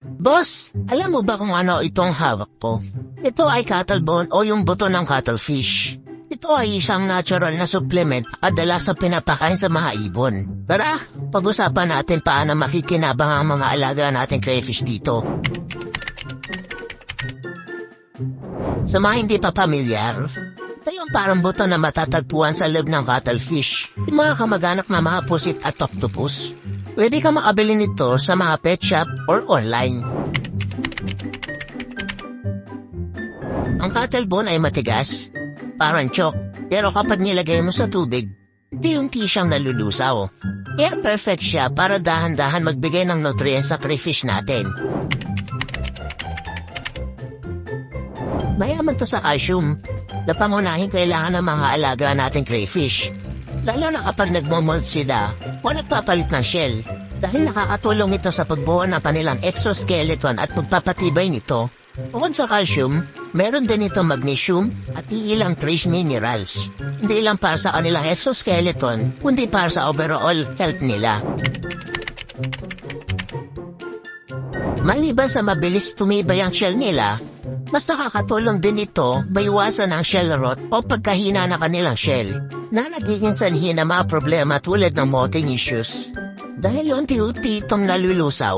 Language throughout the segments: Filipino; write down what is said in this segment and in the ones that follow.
Boss, alam mo ba kung ano itong hawak ko? Ito ay cuttlebone o yung buto ng cuttlefish. Ito ay isang natural na supplement at adalas na pinapakain sa mga ibon. Tara, pag-usapan natin paano makikinabang ang mga alaga nating crayfish dito. Sa mga hindi pa pamilyar, ito yung parang buto na matatagpuan sa loob ng cuttlefish. Yung mga kamag-anak na mga pusit at octopus. Pwede ka makabili nito sa mga pet shop or online. Ang cuttlebone ay matigas, parang chalk, pero kapag nilagay mo sa tubig, unti-unti siyang nalulusaw. Kaya perfect siya para dahan-dahan magbigay ng nutrients sa crayfish natin. Mayaman to sa calcium, na pangunahing kailangan ng mga alaga nating crayfish. Lalo na kapag nagmomold sila o nagpapalit ng shell, dahil nakakatulong ito sa pagbuo ng kanilang exoskeleton at pagpapatibay nito. Bukod sa calcium, meron din ito magnesium at ilang trace minerals. Hindi lang para sa kanilang exoskeleton, kundi para sa overall health nila. Maliban sa mabilis tumibay ang shell nila, mas nakakatulong din ito maiwasan ang shell rot o pagkahina ng kanilang shell na nagiging sanhi ng mga problema tulad ng molting issues. Dahil unti-unti itong nalulusaw,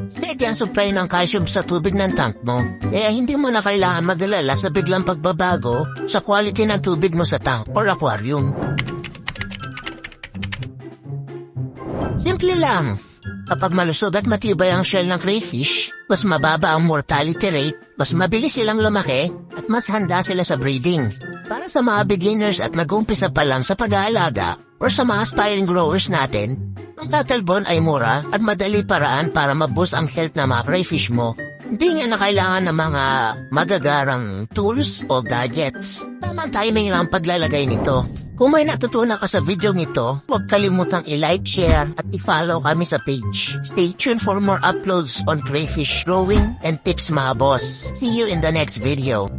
steady ang supply ng calcium sa tubig ng tank mo, kaya hindi mo na kailangan mag-alala sa biglang pagbabago sa quality ng tubig mo sa tank or aquarium. Simple lang. Kapag malusog at matibay ang shell ng crayfish, mas mababa ang mortality rate, mas mabilis silang lumaki, at mas handa sila sa breeding. Para sa mga beginners at nag-umpisa pa lang sa pag-aalaga, or sa mga aspiring growers natin, ang cuttlebone ay mura at madali paraan para ma-boost ang health ng mga crayfish mo. Hindi nga na kailangan ng mga magagarang tools o gadgets. Tamang timing lang paglalagay nito. Kung may natutunan ka sa video nito, huwag kalimutang i-like, share, at i-follow kami sa page. Stay tuned for more uploads on crayfish growing and tips mga boss. See you in the next video.